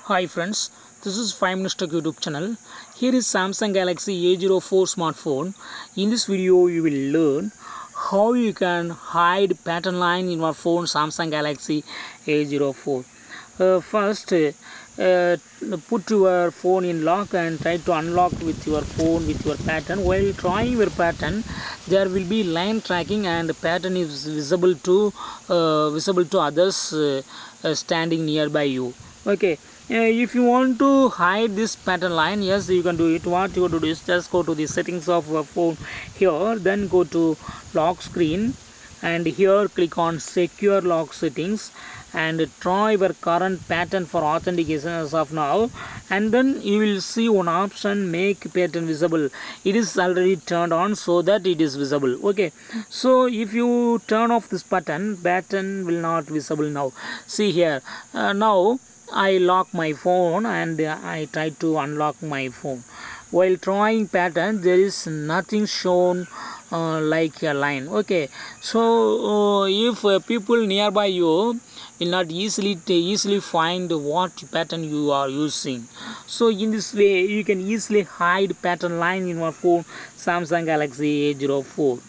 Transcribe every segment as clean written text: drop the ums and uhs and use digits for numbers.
Hi friends, this is 5 Minutes Tech YouTube channel. Here is Samsung Galaxy A04 smartphone. In this video you will learn how you can hide pattern line in your phone Samsung Galaxy A04. First, put your phone in lock and try to unlock with your phone with your pattern. While trying your pattern, there will be line tracking and pattern is visible to others standing nearby you. Okay, if you want to hide this pattern line, yes, you can do it. What you have to do is just go to the settings of your phone here, then go to lock screen, and here click on secure lock settings and try your current pattern for authentication as of now, and then you will see one option, make pattern visible. It is already turned on so that it is visible. Okay, so if you turn off this pattern will not visible now. See here, now I lock my phone and I try to unlock my phone. While trying pattern, there is nothing shown like a line. Okay, so if people nearby you will not easily find what pattern you are using, so in this way you can easily hide pattern line in your phone Samsung Galaxy A04.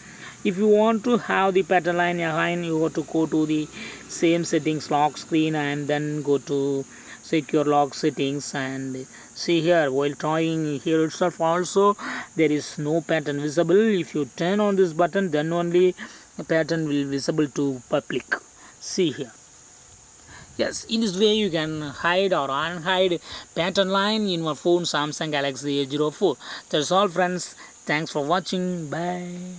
If you want to have the pattern line behind, you have to go to the same settings lock screen and then go to secure lock settings, and see here, while trying here itself also there is no pattern visible. If you turn on this button, then only the pattern will visible to public. See here. Yes, in this way you can hide or unhide pattern line in your phone Samsung Galaxy A04. That's all friends. Thanks for watching. Bye.